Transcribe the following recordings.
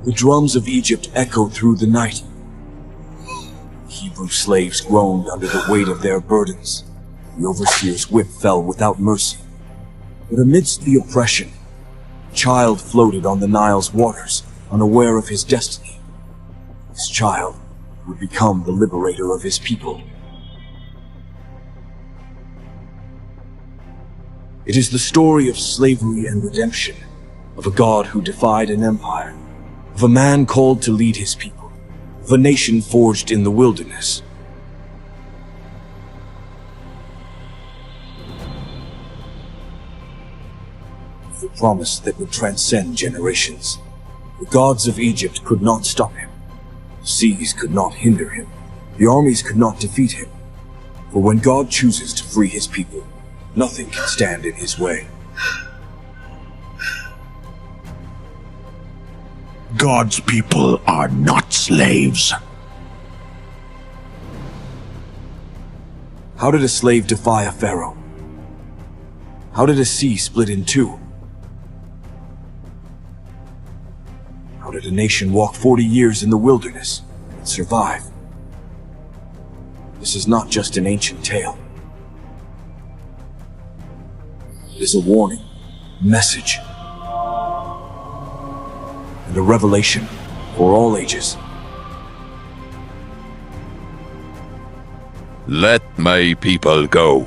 The drums of Egypt echoed through the night. Hebrew slaves groaned under the weight of their burdens. The overseer's whip fell without mercy. But amidst the oppression, a child floated on the Nile's waters, unaware of his destiny. This child would become the liberator of his people. It is the story of slavery and redemption, of a God who defied an empire, of a man called to lead his people, of a nation forged in the wilderness. Of the promise that would transcend generations. The gods of Egypt could not stop him. The seas could not hinder him. The armies could not defeat him. For when God chooses to free his people, nothing can stand in his way. God's people are not slaves. How did a slave defy a pharaoh? How did a sea split in two? How did a nation walk 40 years in the wilderness and survive? This is not just an ancient tale. It is a warning, a message, and a revelation for all ages. Let my people go.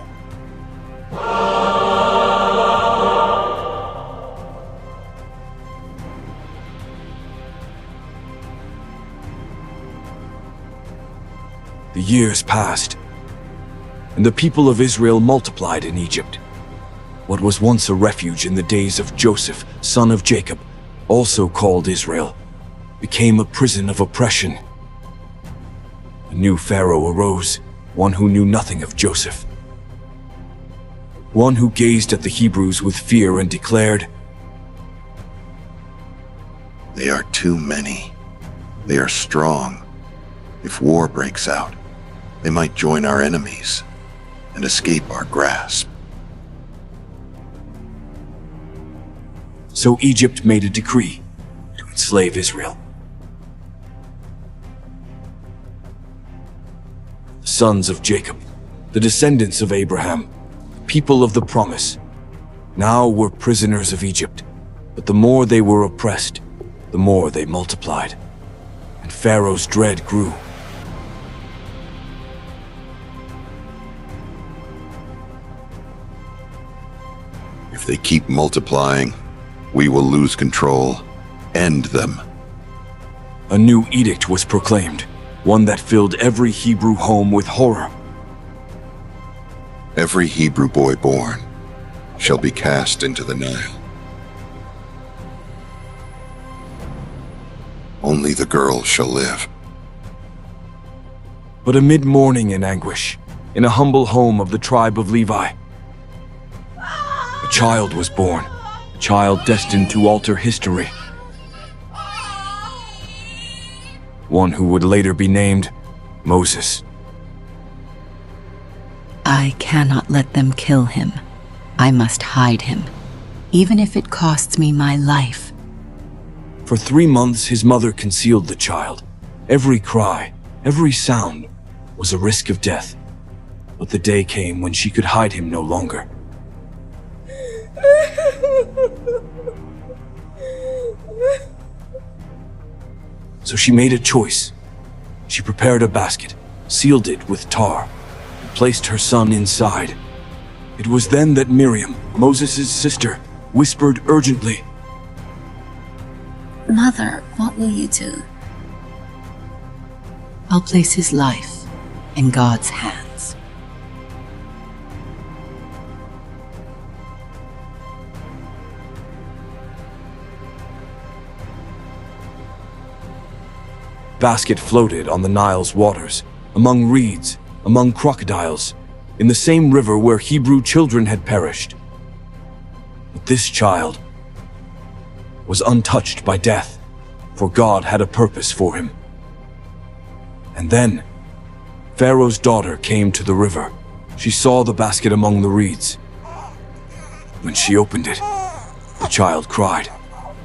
The years passed, and the people of Israel multiplied in Egypt. What was once a refuge in the days of Joseph, son of Jacob, also called Israel, became a prison of oppression. A new Pharaoh arose, one who knew nothing of Joseph. One who gazed at the Hebrews with fear and declared, "They are too many. They are strong. If war breaks out, they might join our enemies and escape our grasp." So Egypt made a decree to enslave Israel. The sons of Jacob, the descendants of Abraham, people of the promise, now were prisoners of Egypt. But the more they were oppressed, the more they multiplied, and Pharaoh's dread grew. If they keep multiplying, we will lose control. End them. A new edict was proclaimed, one that filled every Hebrew home with horror. Every Hebrew boy born shall be cast into the Nile. Only the girl shall live. But amid mourning and anguish, in a humble home of the tribe of Levi, a child was born, a child destined to alter history. One who would later be named Moses. I cannot let them kill him. I must hide him, even if it costs me my life. For 3 months his mother concealed the child. Every cry, every sound was a risk of death. But the day came when she could hide him no longer. So she made a choice. She prepared a basket, sealed it with tar, and placed her son inside. It was then that Miriam, Moses' sister, whispered urgently, "Mother, what will you do?" I'll place his life in God's hands. Basket floated on the Nile's waters, among reeds, among crocodiles, in the same river where Hebrew children had perished. But this child was untouched by death, for God had a purpose for him. And then, Pharaoh's daughter came to the river. She saw the basket among the reeds. When she opened it, the child cried,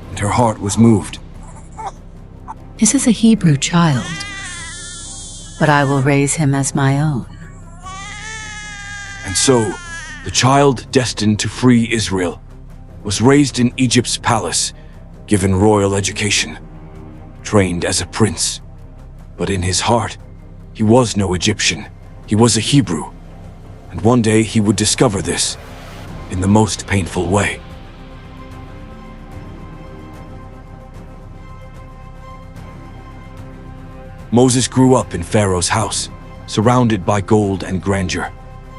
and her heart was moved. This is a Hebrew child, but I will raise him as my own. And so, the child destined to free Israel was raised in Egypt's palace, given royal education, trained as a prince. But in his heart, he was no Egyptian. He was a Hebrew. And one day he would discover this in the most painful way. Moses grew up in Pharaoh's house, surrounded by gold and grandeur,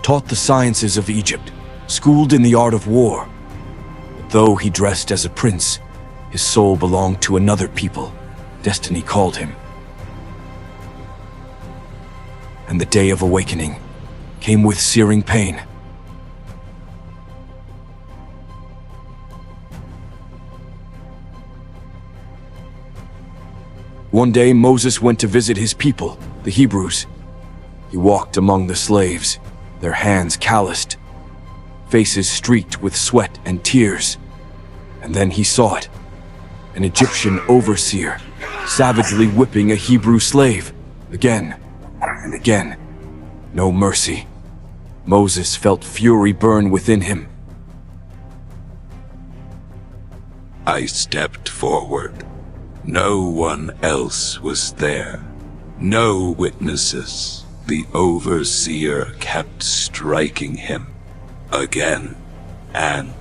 taught the sciences of Egypt, schooled in the art of war. But though he dressed as a prince, his soul belonged to another people. Destiny called him. And the day of awakening came with searing pain. One day Moses went to visit his people, the Hebrews. He walked among the slaves, their hands calloused, faces streaked with sweat and tears. And then he saw it, an Egyptian overseer, savagely whipping a Hebrew slave, again and again. No mercy. Moses felt fury burn within him. I stepped forward. No one else was there. No witnesses. The overseer kept striking him again and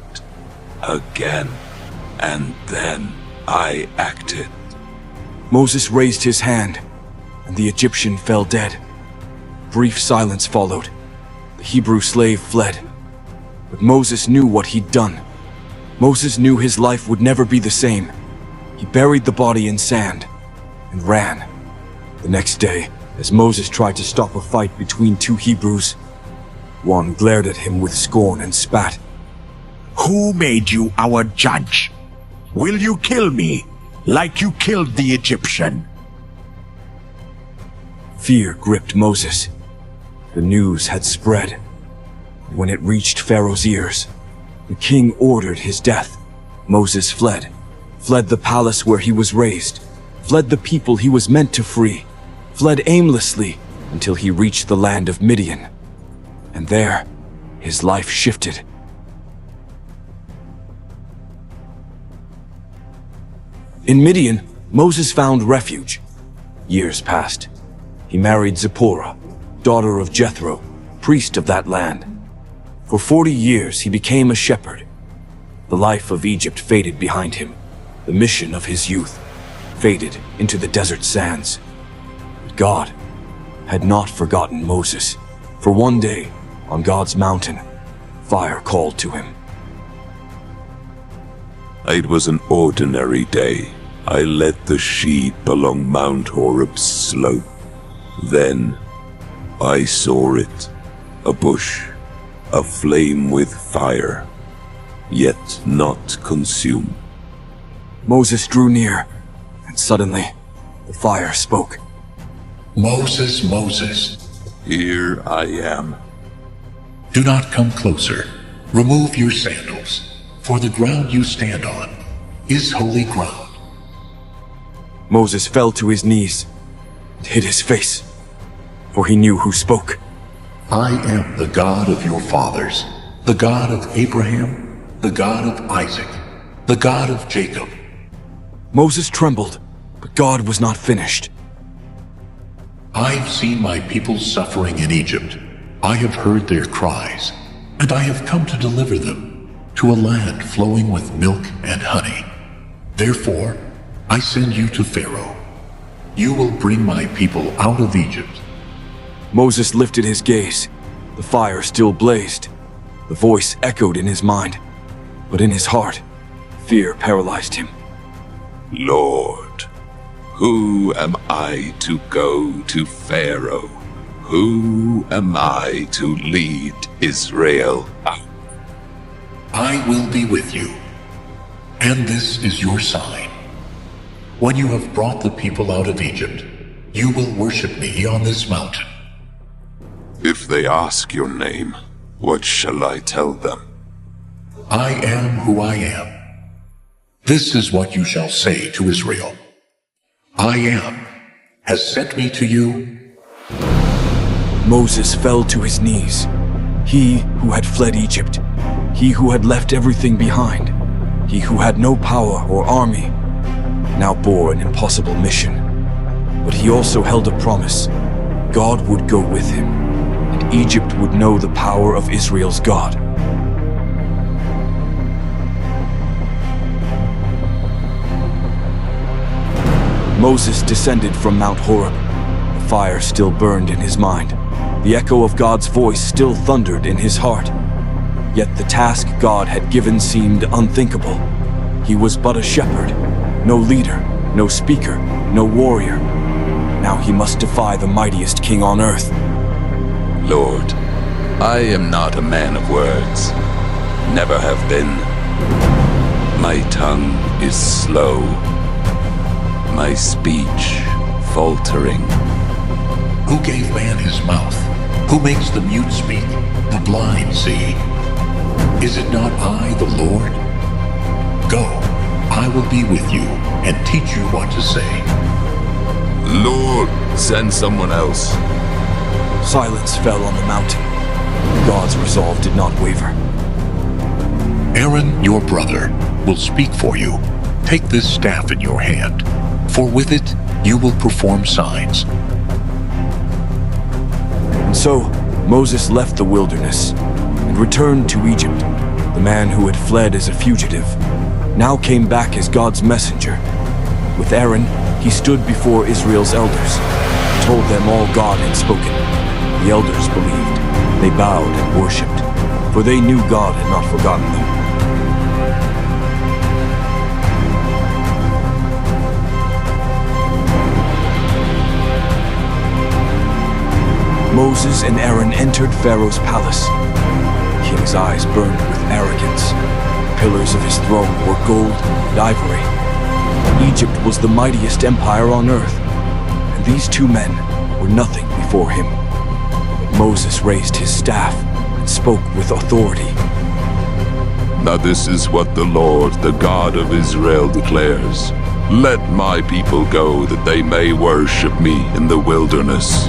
again. And then I acted. Moses raised his hand, and the Egyptian fell dead. Brief silence followed. The Hebrew slave fled. But Moses knew what he'd done. Moses knew his life would never be the same. He buried the body in sand and ran. The next day, as Moses tried to stop a fight between two Hebrews, one glared at him with scorn and spat. Who made you our judge? Will you kill me like you killed the Egyptian? Fear gripped Moses. The news had spread. When it reached Pharaoh's ears, the king ordered his death. Moses fled the palace where he was raised, fled the people he was meant to free, fled aimlessly until he reached the land of Midian. And there, his life shifted. In Midian, Moses found refuge. Years passed. He married Zipporah, daughter of Jethro, priest of that land. For 40 years he became a shepherd. The life of Egypt faded behind him. The mission of his youth faded into the desert sands. But God had not forgotten Moses, for one day, on God's mountain, fire called to him. It was an ordinary day. I led the sheep along Mount Horeb's slope. Then I saw it, a bush, aflame with fire, yet not consumed. Moses drew near, and suddenly the fire spoke. Moses, Moses, Here I am. do not come closer. Remove your sandals, for the ground you stand on is holy ground. Moses fell to his knees and hid his face, for he knew who spoke. I am the God of your fathers, the God of Abraham, the God of Isaac, the God of Jacob. Moses trembled, but God was not finished. I've seen my people suffering in Egypt. I have heard their cries, and I have come to deliver them to a land flowing with milk and honey. Therefore, I send you to Pharaoh. You will bring my people out of Egypt. Moses lifted his gaze. The fire still blazed. The voice echoed in his mind, but in his heart, fear paralyzed him. Lord, who am I to go to Pharaoh? Who am I to lead Israel out? I will be with you. And this is your sign. When you have brought the people out of Egypt, you will worship me on this mountain. If they ask your name, what shall I tell them? I am who I am. This is what you shall say to Israel. I Am, has sent me to you. Moses fell to his knees. He who had fled Egypt, he who had left everything behind, he who had no power or army, now bore an impossible mission. But he also held a promise. God would go with him, and Egypt would know the power of Israel's God. Moses descended from Mount Horeb. The fire still burned in his mind. The echo of God's voice still thundered in his heart. Yet the task God had given seemed unthinkable. He was but a shepherd, no leader, no speaker, no warrior. Now he must defy the mightiest king on earth. Lord, I am not a man of words. Never have been. My tongue is slow. My speech faltering. Who gave man his mouth? Who makes the mute speak, the blind see? Is it not I, the Lord? Go, I will be with you and teach you what to say. Lord, send someone else. Silence fell on the mountain. God's resolve did not waver. Aaron, your brother, will speak for you. Take this staff in your hand, for with it you will perform signs. And so Moses left the wilderness and returned to Egypt. The man who had fled as a fugitive now came back as God's messenger. With Aaron, he stood before Israel's elders, told them all God had spoken. The elders believed. They bowed and worshipped, for they knew God had not forgotten them. Moses and Aaron entered Pharaoh's palace. The king's eyes burned with arrogance. The pillars of his throne were gold and ivory. Egypt was the mightiest empire on earth, and these two men were nothing before him. But Moses raised his staff and spoke with authority. Now this is what the Lord, the God of Israel, declares. Let my people go that they may worship me in the wilderness.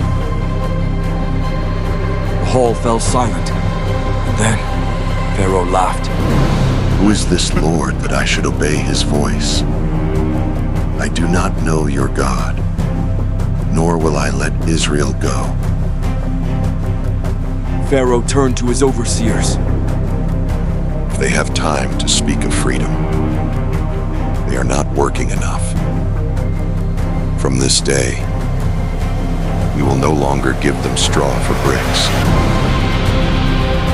The hall fell silent, and then Pharaoh laughed. Who is this Lord that I should obey his voice? I do not know your God, nor will I let Israel go. Pharaoh turned to his overseers. If they have time to speak of freedom, they are not working enough. From this day, we will no longer give them straw for bricks.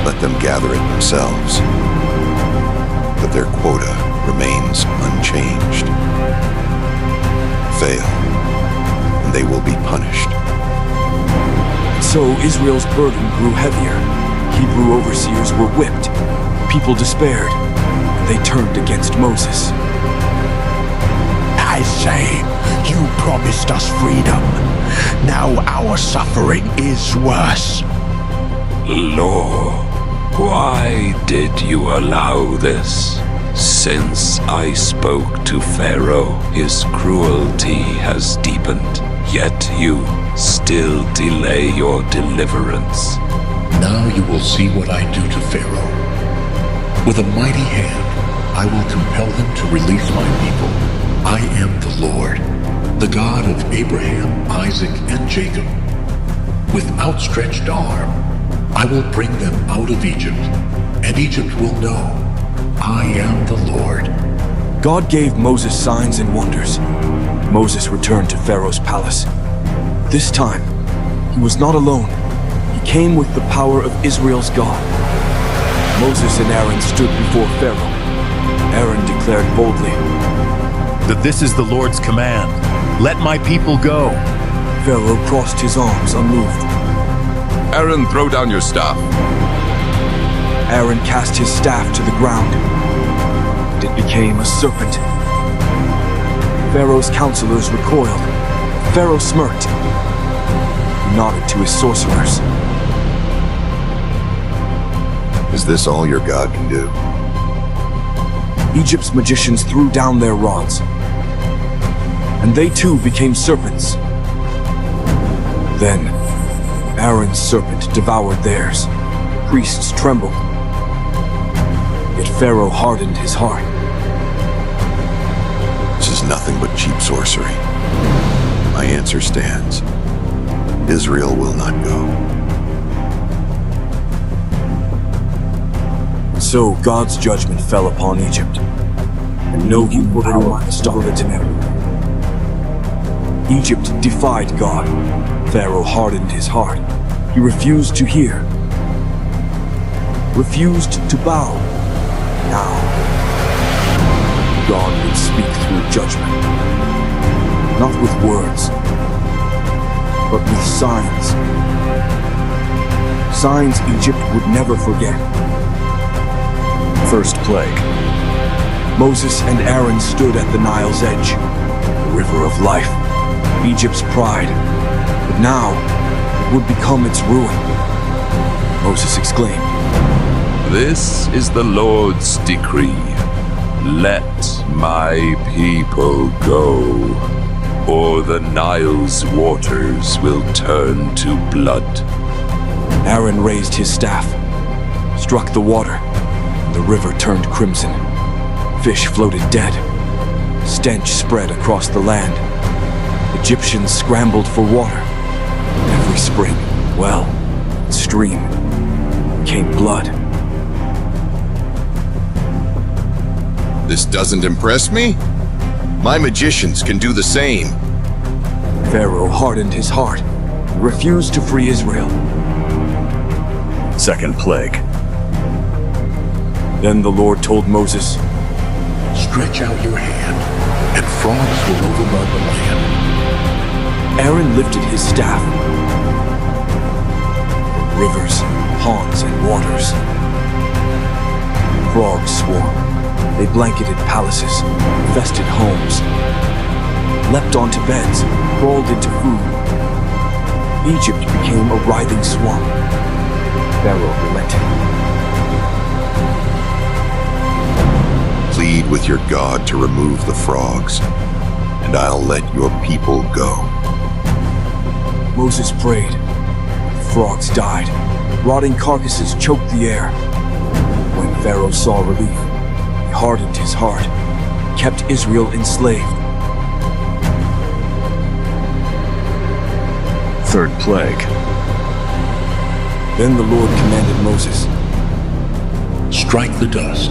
Let them gather it themselves, but their quota remains unchanged. Fail, and they will be punished. So Israel's burden grew heavier. Hebrew overseers were whipped. People despaired, and they turned against Moses. I say, you promised us freedom. Now our suffering is worse. Lord, why did you allow this? Since I spoke to Pharaoh, his cruelty has deepened, yet you still delay your deliverance. Now you will see what I do to Pharaoh. With a mighty hand, I will compel him to release my people. I am the Lord, the God of Abraham, Isaac, and Jacob. With outstretched arm, I will bring them out of Egypt, and Egypt will know I am the Lord. God gave Moses signs and wonders. Moses returned to Pharaoh's palace. This time, he was not alone. He came with the power of Israel's God. Moses and Aaron stood before Pharaoh. Aaron declared boldly, "That this is the Lord's command. Let my people go." Pharaoh crossed his arms unmoved. Aaron, throw down your staff. Aaron cast his staff to the ground, and it became a serpent. Pharaoh's counselors recoiled. Pharaoh smirked. He nodded to his sorcerers. Is this all your God can do? Egypt's magicians threw down their rods. and they too became serpents. Then Aaron's serpent devoured theirs. Priests trembled. Yet Pharaoh hardened his heart. This is nothing but cheap sorcery. My answer stands. Israel will not go. So God's judgment fell upon Egypt, and no evil power could stop it. Egypt defied God. Pharaoh hardened his heart. He refused to hear, refused to bow. Now, God would speak through judgment, not with words, but with signs. Signs Egypt would never forget. First plague. Moses and Aaron stood at the Nile's edge, the river of life, Egypt's pride. But now, it would become its ruin. Moses exclaimed, This is the Lord's decree. Let my people go, or the Nile's waters will turn to blood. Aaron raised his staff, struck the water, and the river turned crimson. Fish floated dead. Stench spread across the land. Egyptians scrambled for water. Every spring, well, and stream came blood. This doesn't impress me? My magicians can do the same. Pharaoh hardened his heart and refused to free Israel. Second plague. Then the Lord told Moses, Stretch out your hand, and frogs will overrun the land. Aaron lifted his staff. Rivers, ponds, and waters. Frogs swarmed. They blanketed palaces, infested homes, leapt onto beds, crawled into food. Egypt became a writhing swamp. Pharaoh relented. Plead with your God to remove the frogs, and I'll let your people go. Moses prayed. The frogs died. Rotting carcasses choked the air. When Pharaoh saw relief, he hardened his heart, kept Israel enslaved. Third plague. Then the Lord commanded Moses, Strike the dust,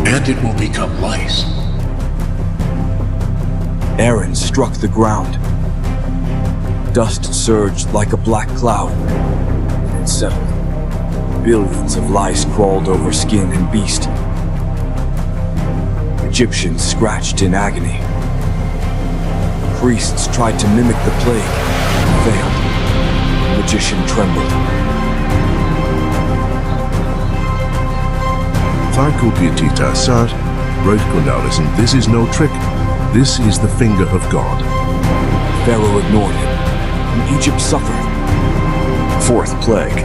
and it will become lice. Aaron struck the ground. Dust surged like a black cloud, and it settled. Billions of lice crawled over skin and beast. Egyptians scratched in agony. Priests tried to mimic the plague, and failed. The magician trembled. Tita Sat, wrote Gundarism, this is no trick. This is the finger of God. Pharaoh ignored him, and Egypt suffered. Fourth plague.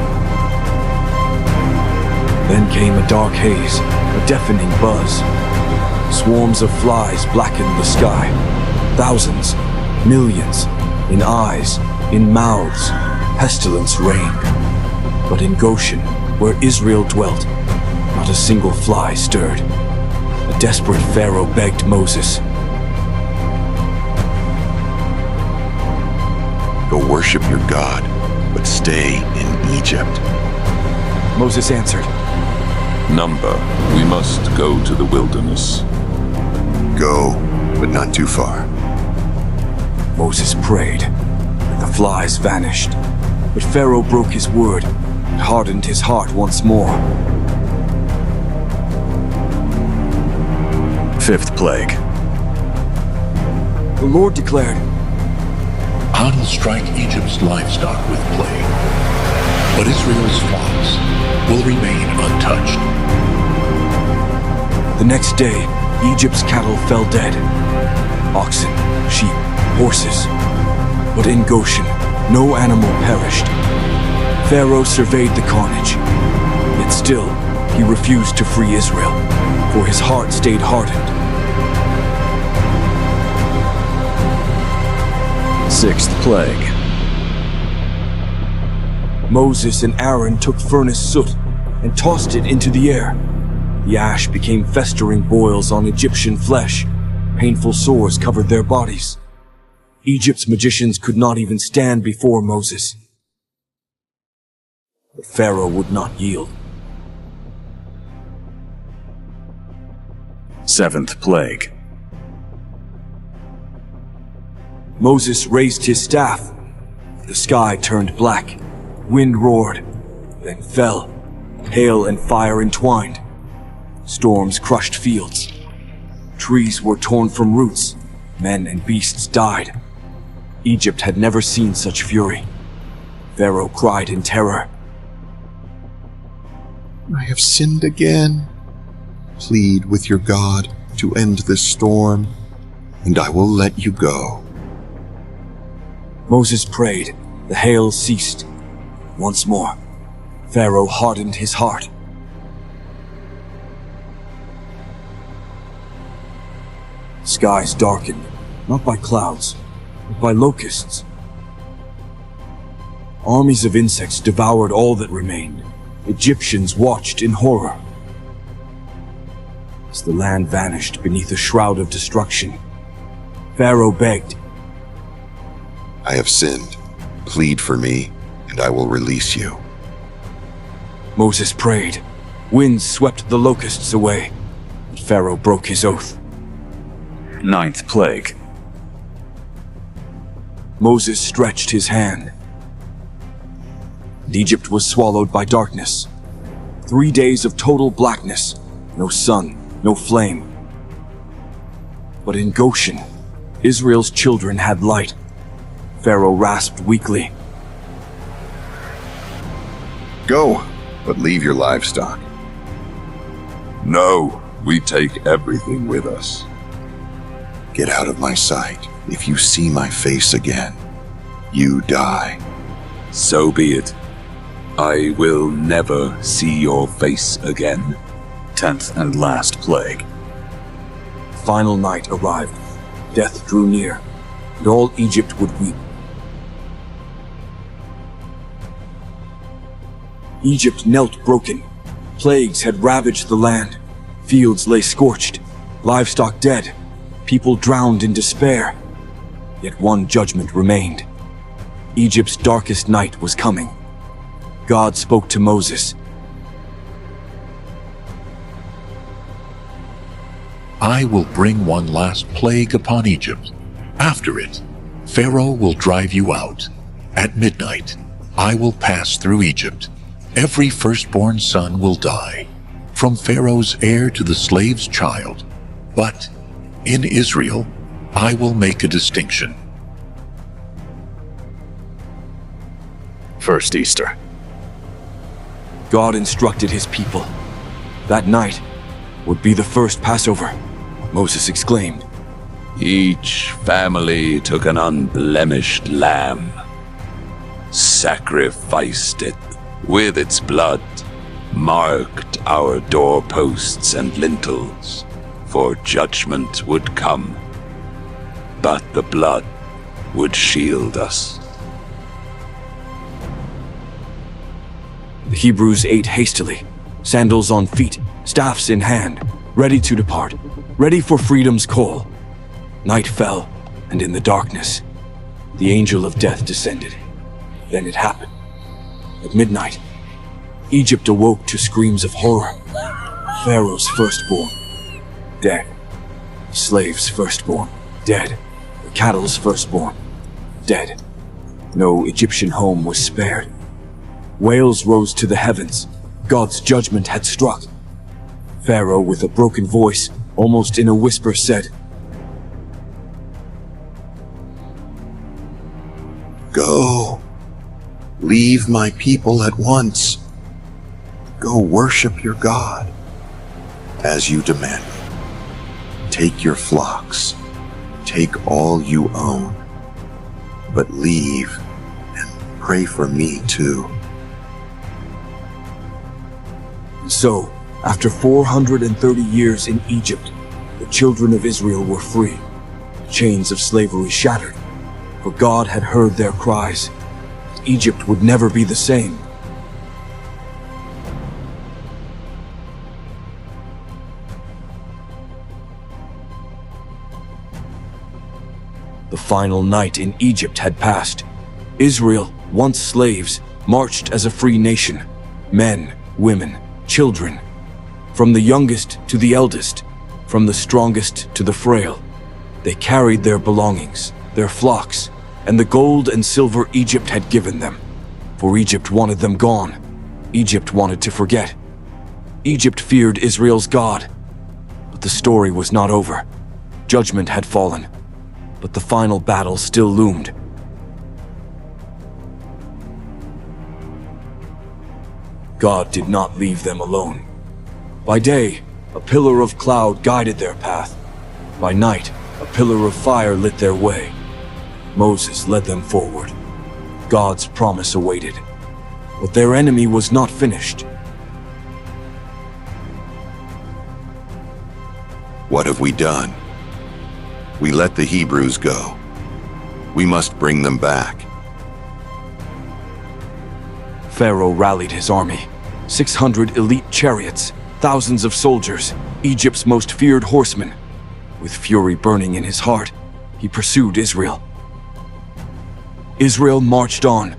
Then came a dark haze, a deafening buzz. Swarms of flies blackened the sky. Thousands, millions, in eyes, in mouths, pestilence reigned. But in Goshen, where Israel dwelt, not a single fly stirred. A desperate Pharaoh begged Moses, Go worship your God, but stay in Egypt. Moses answered, Number, we must go to the wilderness. Go, but not too far. Moses prayed, and the flies vanished. But Pharaoh broke his word and hardened his heart once more. Fifth plague. The Lord declared, I will strike Egypt's livestock with plague, but Israel's flocks will remain untouched. The next day, Egypt's cattle fell dead. Oxen, sheep, horses. But in Goshen, no animal perished. Pharaoh surveyed the carnage. Yet still, he refused to free Israel, for his heart stayed hardened. Sixth plague. Moses and Aaron took furnace soot and tossed it into the air. The ash became festering boils on Egyptian flesh. Painful sores covered their bodies. Egypt's magicians could not even stand before Moses. But Pharaoh would not yield. Seventh plague. Moses raised his staff. The sky turned black. Wind roared, then fell. Hail and fire entwined. Storms crushed fields. Trees were torn from roots. Men and beasts died. Egypt had never seen such fury. Pharaoh cried in terror. I have sinned again. Plead with your God to end this storm, and I will let you go. Moses prayed. The hail ceased. Once more, Pharaoh hardened his heart. Skies darkened, not by clouds, but by locusts. Armies of insects devoured all that remained. Egyptians watched in horror. As the land vanished beneath a shroud of destruction, Pharaoh begged, I have sinned. Plead for me, and I will release you. Moses prayed. Winds swept the locusts away, but Pharaoh broke his oath. Ninth plague. Moses stretched his hand. And Egypt was swallowed by darkness. 3 days of total blackness. No sun, no flame. But in Goshen, Israel's children had light. Pharaoh rasped weakly. Go, but leave your livestock. No, we take everything with us. Get out of my sight. If you see my face again, you die. So be it. I will never see your face again. 10th and last plague. The final night arrived. Death drew near, and all Egypt would weep. Egypt knelt broken. Plagues had ravaged the land. Fields lay scorched, livestock dead, people drowned in despair. Yet one judgment remained. Egypt's darkest night was coming. God spoke to Moses. I will bring one last plague upon Egypt. After it, Pharaoh will drive you out. At midnight, I will pass through Egypt. Every firstborn son will die, from Pharaoh's heir to the slave's child. But in Israel, I will make a distinction. First Easter. God instructed his people. That night would be the first Passover. Moses exclaimed. Each family took an unblemished lamb, sacrificed it with its blood, marked our doorposts and lintels, for judgment would come, but the blood would shield us. The Hebrews ate hastily, sandals on feet, staffs in hand, ready to depart, ready for freedom's call. Night fell, and in the darkness, the angel of death descended. Then it happened. At midnight, Egypt awoke to screams of horror. Pharaoh's firstborn, dead. The slave's firstborn, dead. The cattle's firstborn, dead. No Egyptian home was spared. Wails rose to the heavens. God's judgment had struck. Pharaoh, with a broken voice, almost in a whisper, said, Go. Leave my people at once. Go worship your God, as you demanded. Take your flocks. Take all you own. But leave and pray for me too. So, after 430 years in Egypt, the children of Israel were free. The chains of slavery shattered. For God had heard their cries. Egypt would never be the same. The final night in Egypt had passed. Israel, once slaves, marched as a free nation. Men, women, children. From the youngest to the eldest, from the strongest to the frail. They carried their belongings, their flocks, and the gold and silver Egypt had given them. For Egypt wanted them gone. Egypt wanted to forget. Egypt feared Israel's God. But the story was not over. Judgment had fallen. But the final battle still loomed. God did not leave them alone. By day, a pillar of cloud guided their path. By night, a pillar of fire lit their way. Moses led them forward. God's promise awaited. But their enemy was not finished. What have we done? We let the Hebrews go. We must bring them back. Pharaoh rallied his army. 600 elite chariots, thousands of soldiers, Egypt's most feared horsemen. With fury burning in his heart, he pursued Israel. Israel marched on.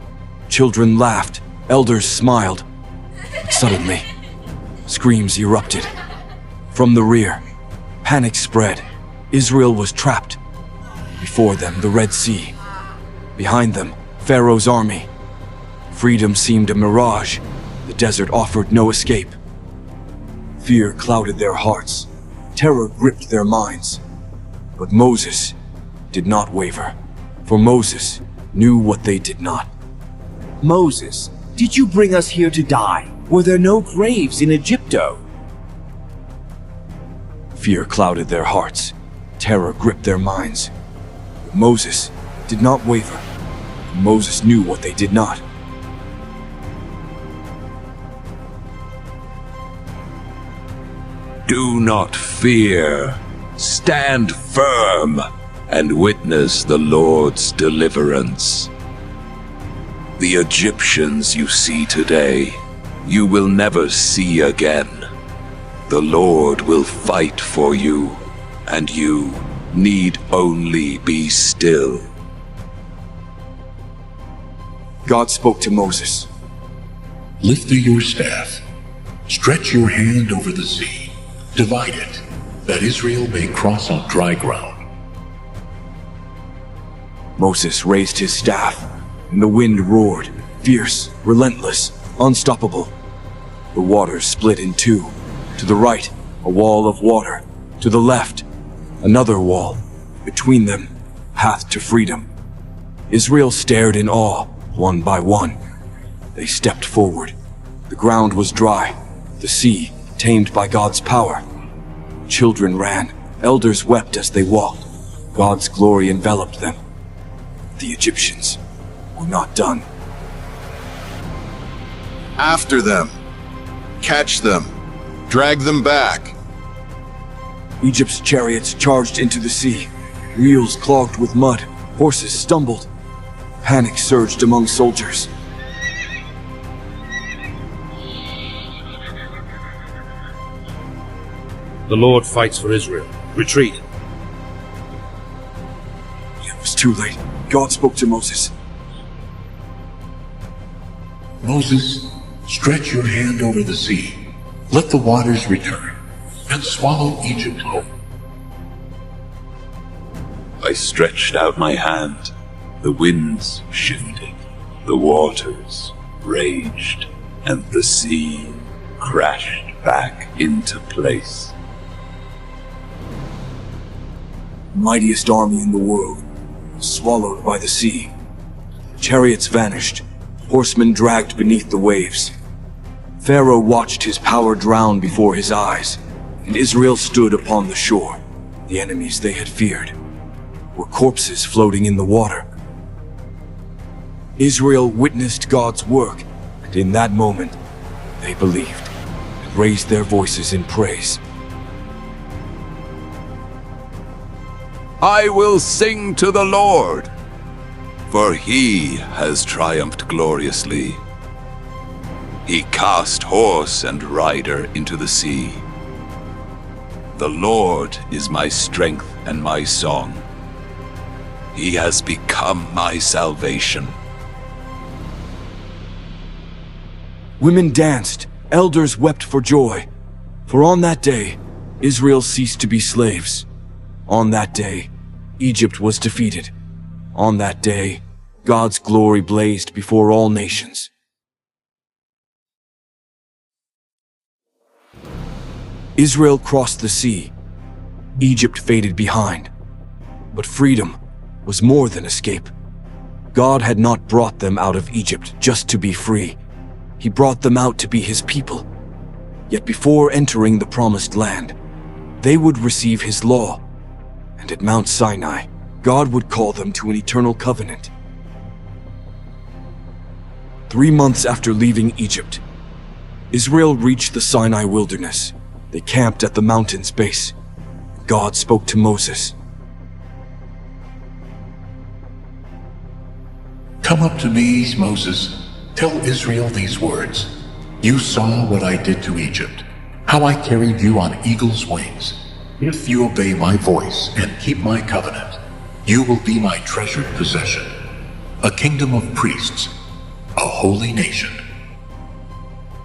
Children laughed, elders smiled. But suddenly, screams erupted. From the rear, panic spread. Israel was trapped. Before them, the Red Sea. Behind them, Pharaoh's army. Freedom seemed a mirage. The desert offered no escape. Fear clouded their hearts. Terror gripped their minds. But Moses did not waver. For Moses knew what they did not. Moses, did you bring us here to die? Were there no graves in Egypto? Fear clouded their hearts. Terror gripped their minds. But Moses did not waver. Moses knew what they did not. Do not fear. Stand firm and witness the Lord's deliverance. The Egyptians you see today, you will never see again. The Lord will fight for you, and you need only be still. God spoke to Moses. Lift your staff. Stretch your hand over the sea. Divide it, that Israel may cross on dry ground. Moses raised his staff, and the wind roared, fierce, relentless, unstoppable. The waters split in two. To the right, a wall of water. To the left, another wall. Between them, path to freedom. Israel stared in awe, one by one. They stepped forward. The ground was dry, the sea tamed by God's power. Children ran, elders wept as they walked. God's glory enveloped them. The Egyptians were not done. After them. Catch them. Drag them back. Egypt's chariots charged into the sea. Wheels clogged with mud. Horses stumbled. Panic surged among soldiers. The Lord fights for Israel. Retreat. It was too late. God spoke to Moses. Moses, stretch your hand over the sea. Let the waters return, and swallow Egypt whole. I stretched out my hand. The winds shifted. The waters raged, and the sea crashed back into place. Mightiest army in the world, swallowed by the sea. Chariots vanished, horsemen dragged beneath the waves. Pharaoh watched his power drown before his eyes, and Israel stood upon the shore. The enemies they had feared were corpses floating in the water. Israel witnessed God's work, and in that moment, they believed and raised their voices in praise. I will sing to the Lord. For he has triumphed gloriously. He cast horse and rider into the sea. The Lord is my strength and my song. He has become my salvation. Women danced, elders wept for joy. For on that day, Israel ceased to be slaves. On that day, Egypt was defeated. On that day, God's glory blazed before all nations. Israel crossed the sea. Egypt faded behind. But freedom was more than escape. God had not brought them out of Egypt just to be free. He brought them out to be his people. Yet before entering the promised land, they would receive his law. And at Mount Sinai, God would call them to an eternal covenant. 3 months after leaving Egypt, Israel reached the Sinai wilderness. They camped at the mountain's base. God spoke to Moses. Come up to me, Moses. Tell Israel these words. You saw what I did to Egypt, how I carried you on eagle's wings. If you obey my voice and keep my covenant, you will be my treasured possession, a kingdom of priests, a holy nation.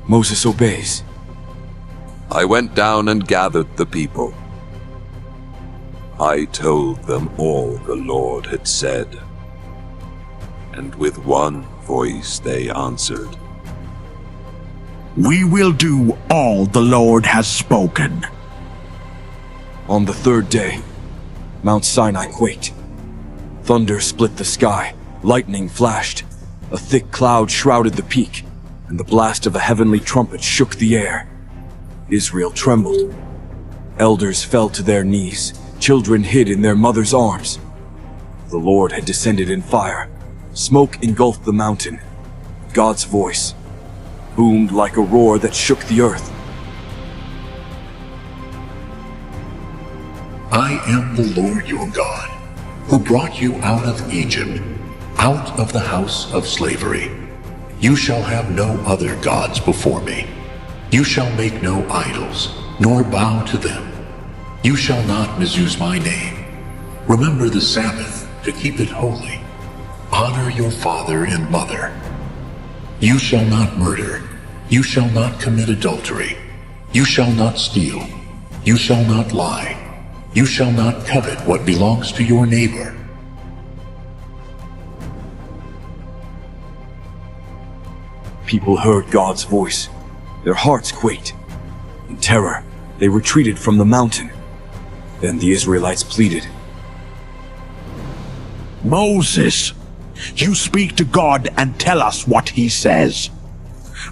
Moses obeys. I went down and gathered the people. I told them all the Lord had said. And with one voice they answered, We will do all the Lord has spoken. On the third day, Mount Sinai quaked. Thunder split the sky, lightning flashed, a thick cloud shrouded the peak, and the blast of a heavenly trumpet shook the air. Israel trembled. Elders fell to their knees, children hid in their mothers' arms. The Lord had descended in fire. Smoke engulfed the mountain. God's voice boomed like a roar that shook the earth. I am the Lord your God, who brought you out of Egypt, out of the house of slavery. You shall have no other gods before me. You shall make no idols, nor bow to them. You shall not misuse my name. Remember the Sabbath to keep it holy. Honor your father and mother. You shall not murder. You shall not commit adultery. You shall not steal. You shall not lie. You shall not covet what belongs to your neighbor. People heard God's voice. Their hearts quaked. In terror, they retreated from the mountain. Then the Israelites pleaded, Moses, you speak to God and tell us what he says.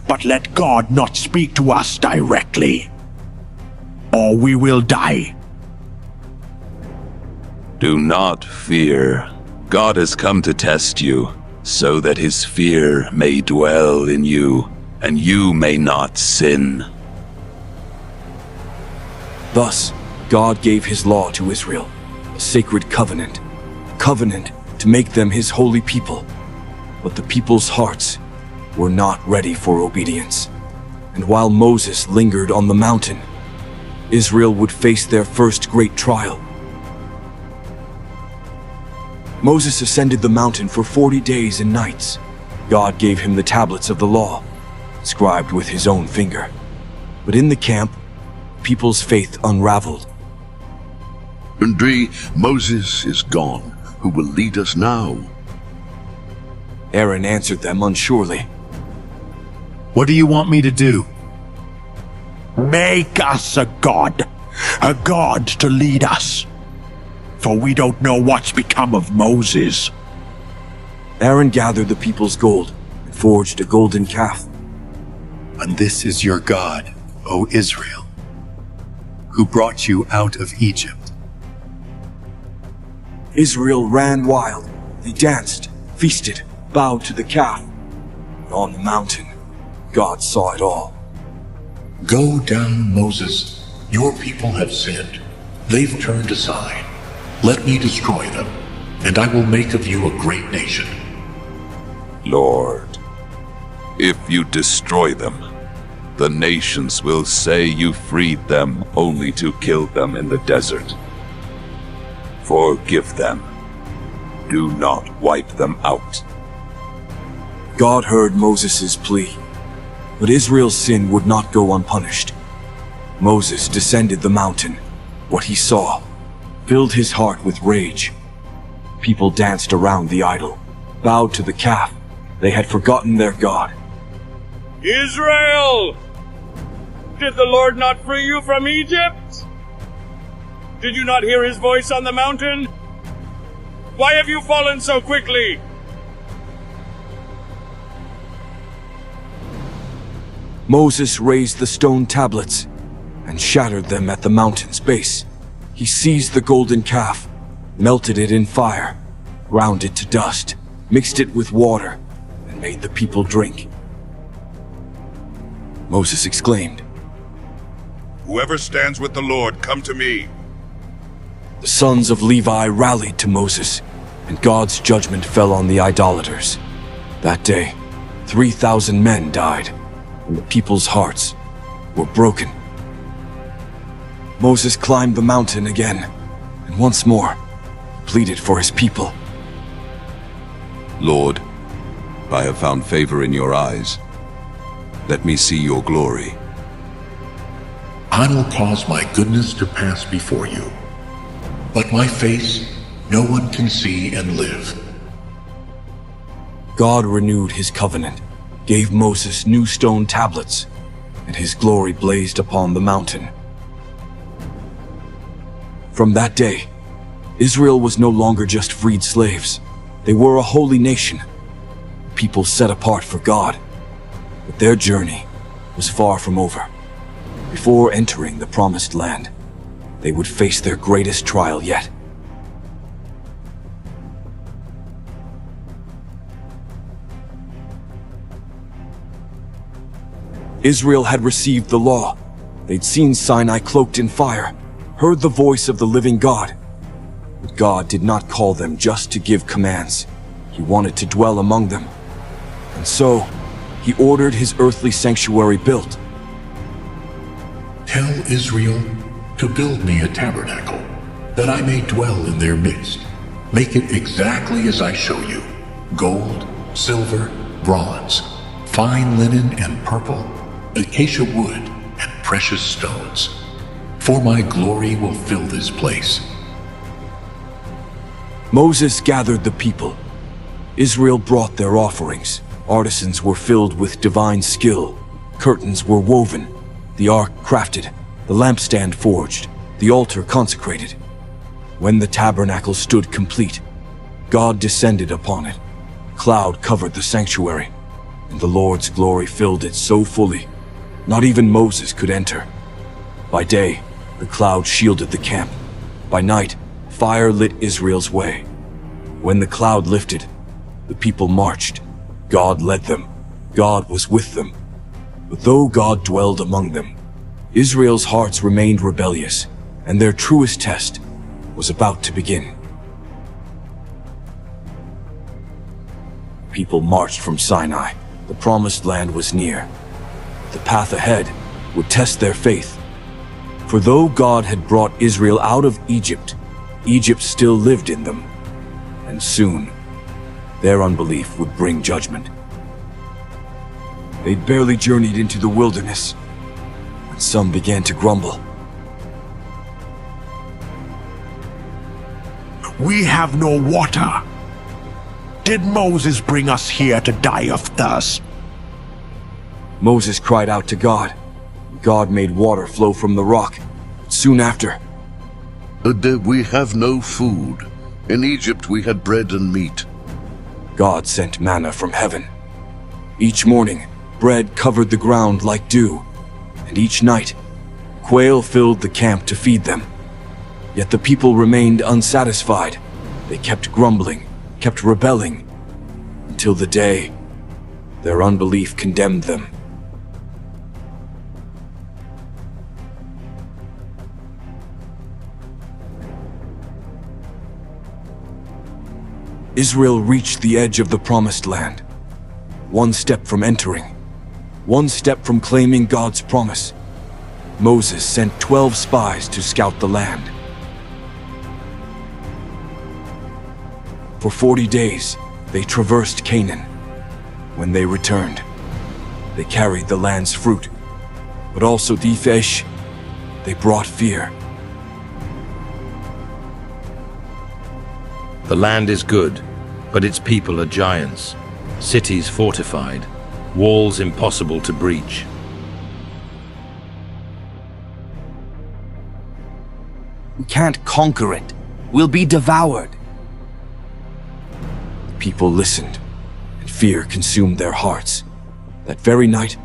But let God not speak to us directly, or we will die. Do not fear. God has come to test you, so that his fear may dwell in you, and you may not sin. Thus, God gave his law to Israel, a sacred covenant to make them his holy people. But the people's hearts were not ready for obedience. And while Moses lingered on the mountain, Israel would face their first great trial. Moses ascended the mountain for 40 days and nights. God gave him the tablets of the law, scribed with his own finger. But in the camp, people's faith unraveled. And Moses is gone. Who will lead us now? Aaron answered them unsurely. What do you want me to do? Make us a god to lead us. For we don't know what's become of Moses. Aaron gathered the people's gold and forged a golden calf. And this is your God, O Israel, who brought you out of Egypt. Israel ran wild. They danced, feasted, bowed to the calf. And on the mountain, God saw it all. Go down, Moses. Your people have sinned. They've turned aside. Let me destroy them, and I will make of you a great nation. Lord, if you destroy them, the nations will say you freed them only to kill them in the desert. Forgive them. Do not wipe them out. God heard Moses' plea, but Israel's sin would not go unpunished. Moses descended the mountain. What he saw filled his heart with rage. People danced around the idol, bowed to the calf. They had forgotten their God. Israel! Did the Lord not free you from Egypt? Did you not hear his voice on the mountain? Why have you fallen so quickly? Moses raised the stone tablets and shattered them at the mountain's base. He seized the golden calf, melted it in fire, ground it to dust, mixed it with water, and made the people drink. Moses exclaimed, "Whoever stands with the Lord, come to me." The sons of Levi rallied to Moses, and God's judgment fell on the idolaters. That day, 3,000 men died, and the people's hearts were broken. Moses climbed the mountain again, and once more pleaded for his people. Lord, I have found favor in your eyes. Let me see your glory. I will cause my goodness to pass before you, but my face no one can see and live. God renewed his covenant, gave Moses new stone tablets, and his glory blazed upon the mountain. From that day, Israel was no longer just freed slaves. They were a holy nation, people set apart for God. But their journey was far from over. Before entering the promised land, they would face their greatest trial yet. Israel had received the law. They'd seen Sinai cloaked in fire, heard the voice of the living God. But God did not call them just to give commands. He wanted to dwell among them. And so, he ordered his earthly sanctuary built. Tell Israel to build me a tabernacle, that I may dwell in their midst. Make it exactly as I show you: gold, silver, bronze, fine linen and purple, acacia wood, and precious stones. For my glory will fill this place. Moses gathered the people. Israel brought their offerings. Artisans were filled with divine skill. Curtains were woven, the ark crafted, the lampstand forged, the altar consecrated. When the tabernacle stood complete, God descended upon it. A cloud covered the sanctuary, and the Lord's glory filled it so fully, not even Moses could enter. By day, the cloud shielded the camp. By night, fire lit Israel's way. When the cloud lifted, the people marched. God led them. God was with them. But though God dwelled among them, Israel's hearts remained rebellious, and their truest test was about to begin. People marched from Sinai. The promised land was near. The path ahead would test their faith. For though God had brought Israel out of Egypt, Egypt still lived in them. And soon, their unbelief would bring judgment. They'd barely journeyed into the wilderness, when some began to grumble. We have no water. Did Moses bring us here to die of thirst? Moses cried out to God. God made water flow from the rock. Soon after, We have no food. In Egypt we had bread and meat. God sent manna from heaven. Each morning, bread covered the ground like dew, and each night, quail filled the camp to feed them. Yet the people remained unsatisfied. They kept grumbling, kept rebelling, until the day their unbelief condemned them. Israel reached the edge of the promised land. one step from entering, one step from claiming God's promise. Moses sent 12 spies to scout the land. For 40 days, they traversed Canaan. When they returned, they carried the land's fruit, but also the fish. They brought fear. The land is good, but its people are giants, cities fortified, walls impossible to breach. We can't conquer it. We'll be devoured. The people listened, and fear consumed their hearts. That very night,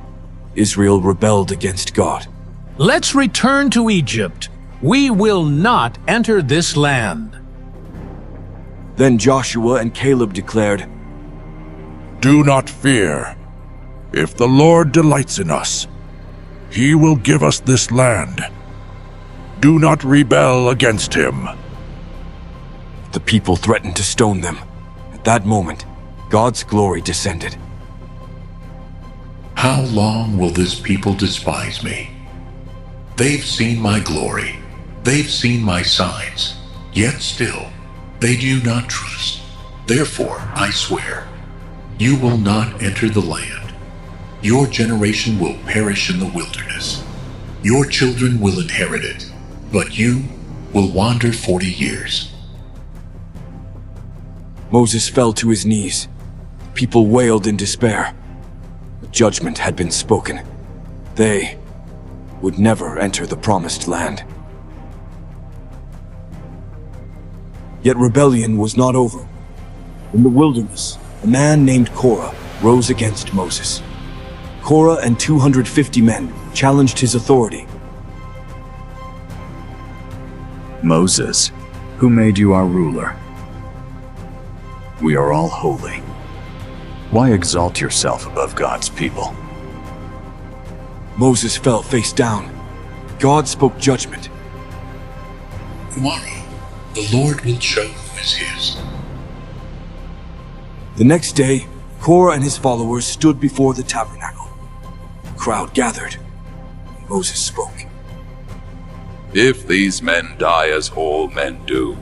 Israel rebelled against God. Let's return to Egypt. We will not enter this land. Then Joshua and Caleb declared, Do not fear. If the Lord delights in us, he will give us this land. Do not rebel against him. The people threatened to stone them. At that moment, God's glory descended. How long will this people despise me? They've seen my glory. They've seen my signs. Yet still, they do not trust. Therefore, I swear, you will not enter the land. Your generation will perish in the wilderness. Your children will inherit it, but you will wander 40 years. Moses fell to his knees. People wailed in despair. The judgment had been spoken. They would never enter the promised land. Yet rebellion was not over. In the wilderness, a man named Korah rose against Moses. Korah and 250 men challenged his authority. Moses, who made you our ruler? We are all holy. Why exalt yourself above God's people? Moses fell face down. God spoke judgment. Tomorrow, the Lord will show who is his. The next day, Korah and his followers stood before the tabernacle. The crowd gathered. Moses spoke. If these men die as all men do,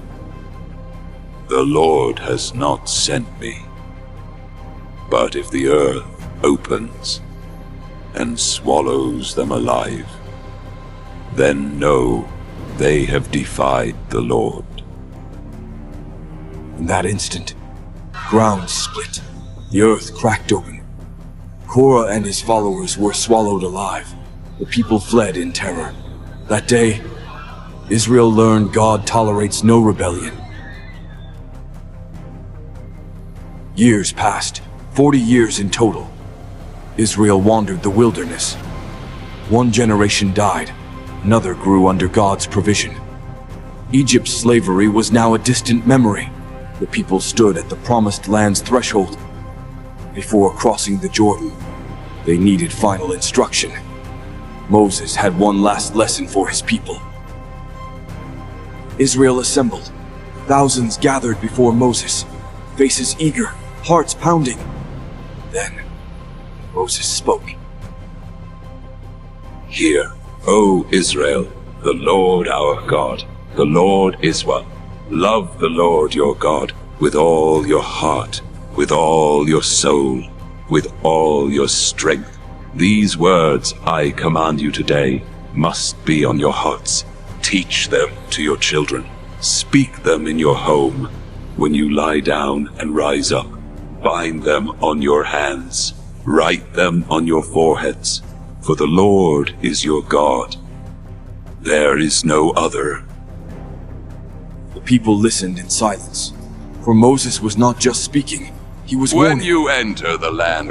the Lord has not sent me. But if the earth opens and swallows them alive, then know they have defied the Lord. In that instant, ground split. The earth cracked open. Korah and his followers were swallowed alive. The people fled in terror. That day, Israel learned God tolerates no rebellion. Years passed, 40 years in total. Israel wandered the wilderness. One generation died, another grew under God's provision. Egypt's slavery was now a distant memory. The people stood at the promised land's threshold. Before crossing the Jordan, they needed final instruction. Moses had one last lesson for his people. Israel assembled. Thousands gathered before Moses, faces eager, hearts pounding. Then, Moses spoke. Hear, O Israel, the Lord our God, the Lord is one. Love the Lord your God with all your heart, with all your soul, with all your strength. These words I command you today must be on your hearts. Teach them to your children. Speak them in your home, when you lie down and rise up. Bind them on your hands. Write them on your foreheads. For the Lord is your God. There is no other. The people listened in silence, for Moses was not just speaking, he was When warning. you enter the land,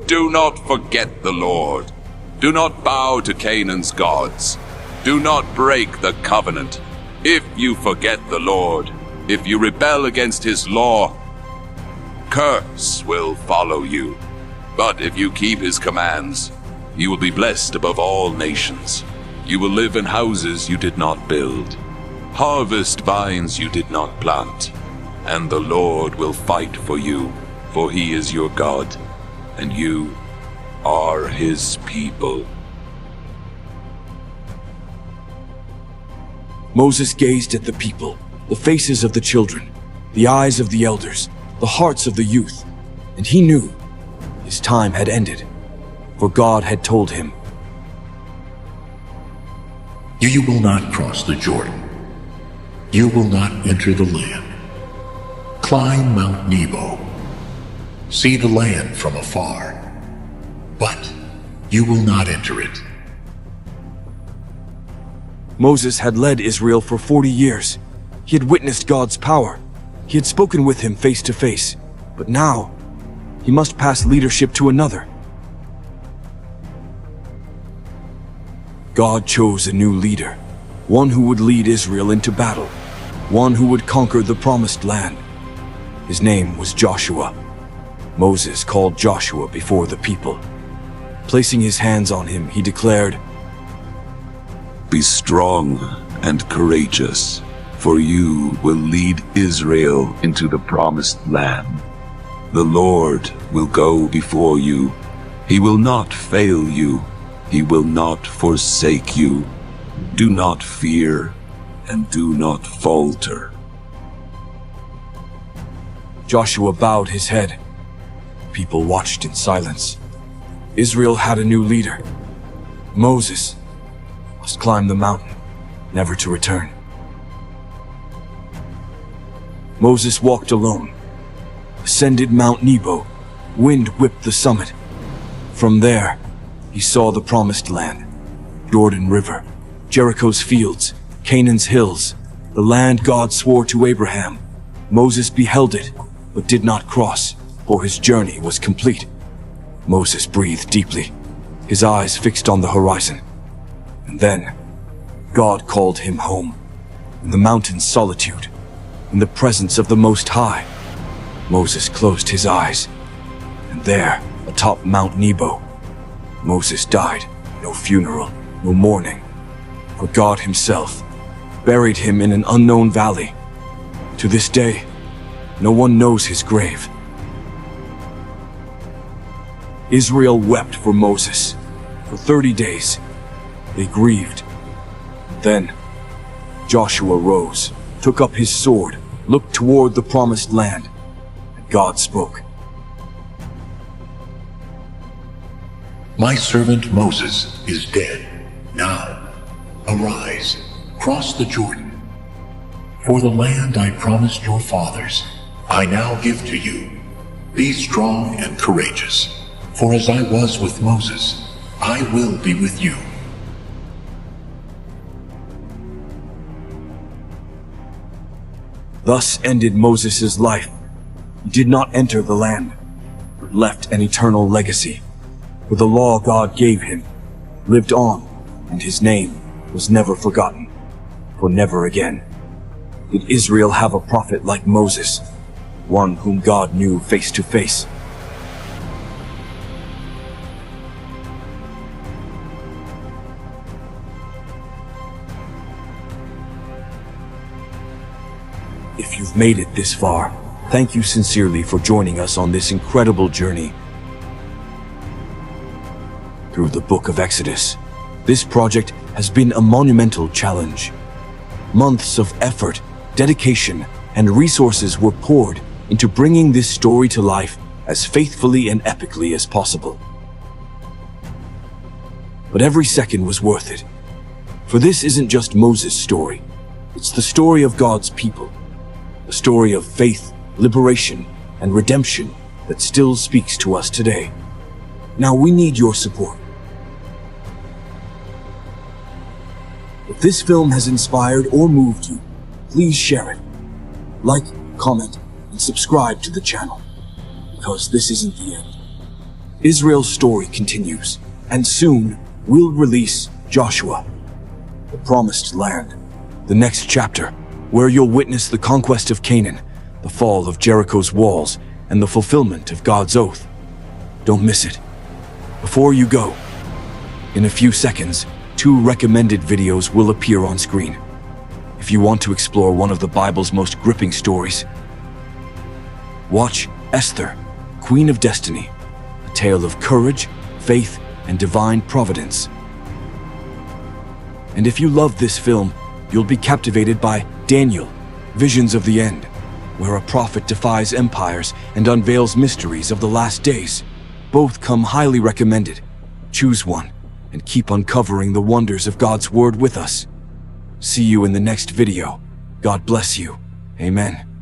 do not forget the Lord. Do not bow to Canaan's gods. Do not break the covenant. If you forget the Lord, if you rebel against his law, curse will follow you. But if you keep his commands, you will be blessed above all nations. You will live in houses you did not build, harvest vines you did not plant, and the Lord will fight for you, for he is your God. and you are his people. Moses gazed at the people, the faces of the children, the eyes of the elders, the hearts of the youth, and he knew his time had ended, for God had told him, You will not cross the Jordan. You will not enter the land. Climb Mount Nebo. See the land from afar. But you will not enter it. Moses had led Israel for 40 years. He had witnessed God's power. He had spoken with him face to face. But now, he must pass leadership to another. God chose a new leader, one who would lead Israel into battle, one who would conquer the promised land. His name was Joshua. Moses called Joshua before the people. Placing his hands on him, he declared, Be strong and courageous, for you will lead Israel into the promised land. The Lord will go before you. He will not fail you. He will not forsake you. Do not fear and do not falter. Joshua bowed his head. People watched in silence. Israel had a new leader. Moses must climb the mountain, never to return. Moses walked alone, ascended Mount Nebo. Wind whipped the summit. From there, he saw the promised land, Jordan River, Jericho's fields, Canaan's hills, the land God swore to Abraham. Moses beheld it, but did not cross, for his journey was complete. Moses breathed deeply, his eyes fixed on the horizon. And then, God called him home, in the mountain's solitude, in the presence of the Most High. Moses closed his eyes, and there, atop Mount Nebo, Moses died. No funeral, no mourning, for God himself buried him in an unknown valley. To this day, no one knows his grave. Israel wept for Moses. For 30 days, they grieved. Then, Joshua rose, took up his sword, looked toward the promised land, and God spoke. My servant Moses is dead. Now, arise, cross the Jordan. For the land I promised your fathers, I now give to you. Be strong and courageous, for as I was with Moses, I will be with you. Thus ended Moses' life. He did not enter the land, but left an eternal legacy. For the law God gave him lived on, and his name was never forgotten, for never again did Israel have a prophet like Moses, one whom God knew face to face. If you've made it this far, thank you sincerely for joining us on this incredible journey through the book of Exodus. This project has been a monumental challenge. Months of effort, dedication, and resources were poured into bringing this story to life as faithfully and epically as possible. But every second was worth it. For this isn't just Moses' story. It's the story of God's people. A story of faith, liberation, and redemption that still speaks to us today. Now we need your support. If this film has inspired or moved you, please share it. Like, comment, and subscribe to the channel, because this isn't the end. Israel's story continues, and soon we'll release Joshua, the Promised Land, the next chapter, where you'll witness the conquest of Canaan, the fall of Jericho's walls, and the fulfillment of God's oath. Don't miss it. Before you go, in a few seconds, 2 recommended videos will appear on screen. If you want to explore one of the Bible's most gripping stories, watch Esther, Queen of Destiny, a tale of courage, faith, and divine providence. And if you love this film, you'll be captivated by Daniel, Visions of the End, where a prophet defies empires and unveils mysteries of the last days. Both come highly recommended. Choose one and keep uncovering the wonders of God's Word with us. See you in the next video. God bless you. Amen.